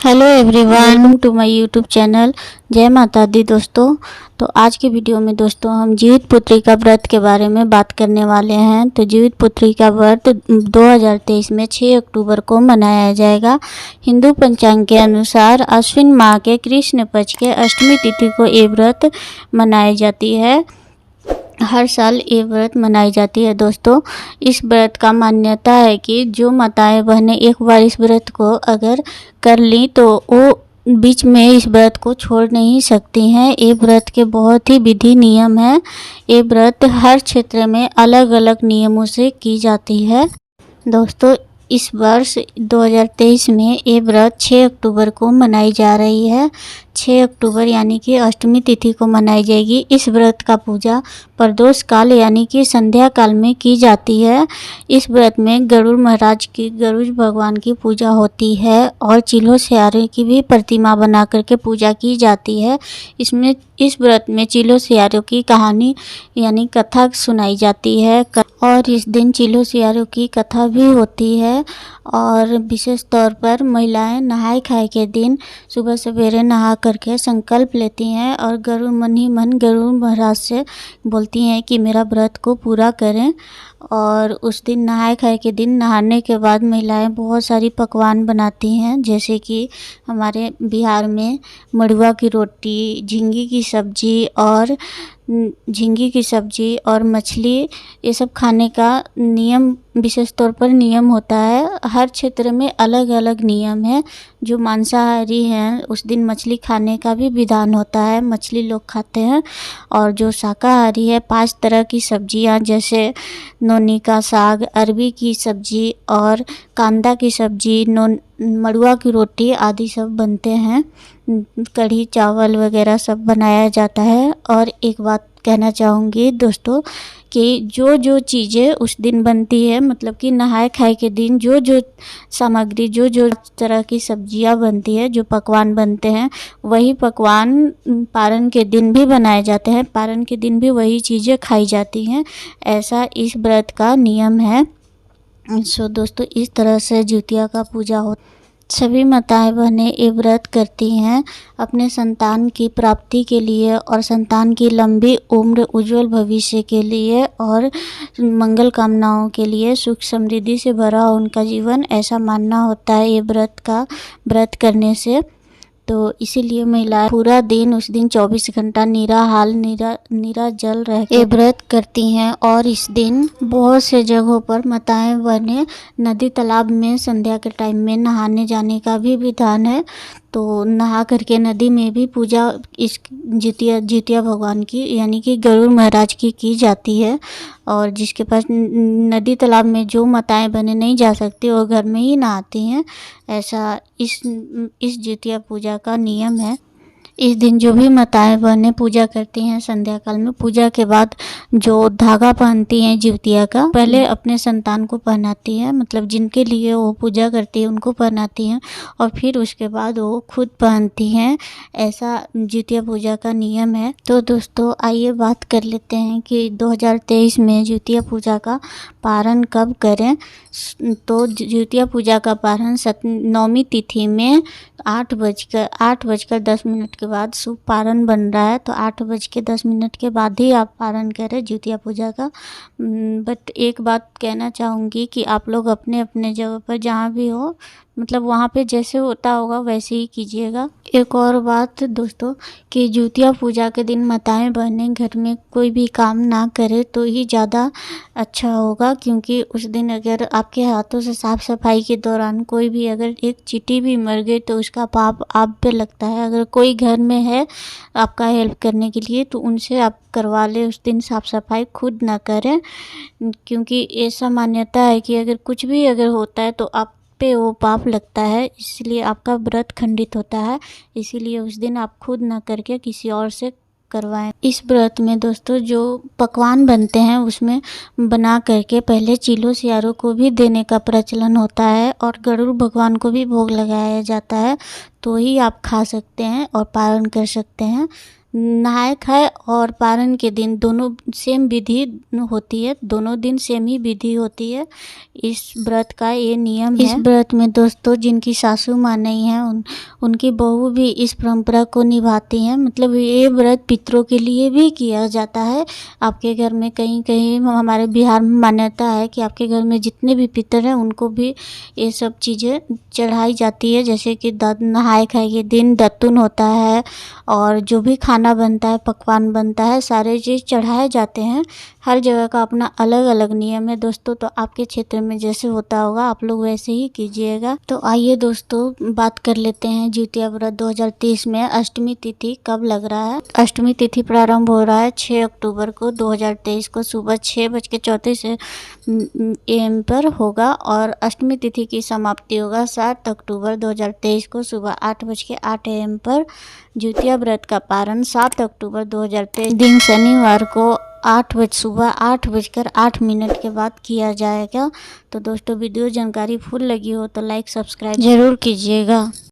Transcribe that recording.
Hello everyone, welcome to my YouTube channel. जय माता दी दोस्तों। तो आज के वीडियो में दोस्तों हम जीवित पुत्री का व्रत के बारे में बात करने वाले हैं। तो जीवित पुत्री का व्रत 2023 में 6 अक्टूबर को मनाया जाएगा। हिंदू पंचांग के अनुसार अश्विन माह के कृष्ण पक्ष के अष्टमी तिथि को ये व्रत मनाई जाती है। हर साल ये व्रत मनाई जाती है दोस्तों। इस व्रत का मान्यता है कि जो माताएं बहनें एक बार इस व्रत को अगर कर ली तो वो बीच में इस व्रत को छोड़ नहीं सकती हैं। ये व्रत के बहुत ही विधि नियम है। ये व्रत हर क्षेत्र में अलग अलग नियमों से की जाती है दोस्तों। इस वर्ष 2023 में ये व्रत 6 अक्टूबर को मनाई जा रही है। 6 अक्टूबर यानी कि अष्टमी तिथि को मनाई जाएगी। इस व्रत का पूजा प्रदोष काल यानी कि संध्या काल में की जाती है। इस व्रत में गरुड़ महाराज की, गरुड़ भगवान की पूजा होती है और चिल्हो सियारे की भी प्रतिमा बना करके पूजा की जाती है। इस व्रत में चिल्हो सियारों की कहानी यानी कथा सुनाई जाती है और इस दिन चिल्हो सियारों की कथा भी होती है। और विशेष तौर पर महिलाएं नहाय खाए के दिन सुबह सवेरे नहा करके संकल्प लेती हैं और गरुड़ मन ही मन गरुड़ महाराज से बोलती हैं कि मेरा व्रत को पूरा करें। और उस दिन नहाय खाए के दिन नहाने के बाद महिलाएं बहुत सारी पकवान बनाती हैं, जैसे कि हमारे बिहार में मड़ुआ की रोटी, झींगी की सब्जी और मछली, ये सब खाने का नियम विशेष तौर पर नियम होता है। हर क्षेत्र में अलग अलग नियम है। जो मांसाहारी हैं उस दिन मछली खाने का भी विधान होता है, मछली लोग खाते हैं। और जो शाकाहारी है 5 तरह की सब्जियां जैसे नोनी का साग, अरबी की सब्जी और कांदा की सब्जी, मड़ुआ की रोटी आदि सब बनते हैं। कढ़ी चावल वगैरह सब बनाया जाता है। और एक बात कहना चाहूँगी दोस्तों कि जो जो चीज़ें उस दिन बनती है, मतलब कि नहाए खाए के दिन जो जो सामग्री, जो जो तरह की सब्जियां बनती है, जो पकवान बनते हैं, वही पकवान पारण के दिन भी बनाए जाते हैं। पारण के दिन भी वही चीज़ें खाई जाती हैं। ऐसा इस व्रत का नियम है। सो दोस्तों, इस तरह से जितिया का पूजा हो। सभी माताएं बहनें ये व्रत करती हैं अपने संतान की प्राप्ति के लिए और संतान की लंबी उम्र, उज्जवल भविष्य के लिए और मंगल कामनाओं के लिए, सुख समृद्धि से भरा हो उनका जीवन, ऐसा मानना होता है ये व्रत करने से। तो इसीलिए महिलाएं पूरा दिन उस दिन 24 घंटा नीरा जल रह के व्रत करती हैं। और इस दिन बहुत से जगहों पर माताएं बहनें नदी तालाब में संध्या के टाइम में नहाने जाने का भी विधान है। तो नहा करके नदी में भी पूजा इस जितिया भगवान की यानी कि गरुड़ महाराज की जाती है। और जिसके पास नदी तालाब में जो माताएं बहनें नहीं जा सकती वो घर में ही नहाती हैं। ऐसा इस जितिया पूजा का नियम है। इस दिन जो भी माताएं बहनें पूजा करती हैं संध्या काल में, पूजा के बाद जो धागा पहनती हैं जितिया का, पहले अपने संतान को पहनाती हैं, मतलब जिनके लिए वो पूजा करती है उनको पहनाती हैं और फिर उसके बाद वो खुद पहनती हैं। ऐसा जितिया पूजा का नियम है। तो दोस्तों आइए बात कर लेते हैं कि 2023 में जितिया पूजा का पारण कब करें। तो जितिया पूजा का पारण नवमी तिथि में 8:10 के बाद शुभ पारण बन रहा है। तो 8:10 के बाद ही आप पारण करें जितिया पूजा का। बट एक बात कहना चाहूँगी कि आप लोग अपने अपने जगह पर जहाँ भी हो, मतलब वहाँ पे जैसे होता होगा वैसे ही कीजिएगा। एक और बात दोस्तों कि जितिया पूजा के दिन माताएं बहनें घर में कोई भी काम ना करे तो ही ज़्यादा अच्छा होगा, क्योंकि उस दिन अगर आपके हाथों से साफ़ सफाई के दौरान कोई भी अगर एक चींटी भी मर गई तो उसका पाप आप पे लगता है। अगर कोई घर में है आपका हेल्प करने के लिए तो उनसे आप करवा लें। उस दिन साफ़ सफाई खुद ना करें, क्योंकि ऐसा मान्यता है कि अगर कुछ भी अगर होता है तो आप पे वो पाप लगता है, इसलिए आपका व्रत खंडित होता है। इसीलिए उस दिन आप खुद ना करके किसी और से करवाएं। इस व्रत में दोस्तों जो पकवान बनते हैं उसमें बना करके पहले चिल्हो सियारों को भी देने का प्रचलन होता है और गरुड़ भगवान को भी भोग लगाया जाता है। तो ही आप खा सकते हैं और पारण कर सकते हैं। नहाय खाए और पारण के दिन दोनों सेम विधि होती है, दोनों दिन सेम ही विधि होती है। इस व्रत का ये नियम है। इस व्रत में दोस्तों जिनकी सासू माँ नहीं है उनकी बहू भी इस परंपरा को निभाती हैं। मतलब ये व्रत पितरों के लिए भी किया जाता है। आपके घर में कहीं कहीं हमारे बिहार में मान्यता है कि आपके घर में जितने भी पितर हैं उनको भी ये सब चीज़ें चढ़ाई जाती है। जैसे कि नहाय खाए के दिन दतुन होता है और जो भी खाना बनता है, पकवान बनता है, सारे चीज़ चढ़ाए जाते हैं। हर जगह का अपना अलग अलग नियम है दोस्तों। तो आपके क्षेत्र में जैसे होता होगा आप लोग वैसे ही कीजिएगा। तो आइए दोस्तों बात कर लेते हैं जिउतिया व्रत 2023 में अष्टमी तिथि कब लग रहा है। अष्टमी तिथि प्रारंभ हो रहा है 6 अक्टूबर को 2023 को सुबह 6:34 AM पर होगा और अष्टमी तिथि की समाप्ति होगा 7 अक्टूबर 2023 को सुबह 8:08 AM पर। जिउतिया व्रत का पारण 7 अक्टूबर 2023 दिन शनिवार को सुबह 8:08 के बाद किया जाएगा। तो दोस्तों वीडियो जानकारी फुल लगी हो तो लाइक सब्सक्राइब जरूर कीजिएगा।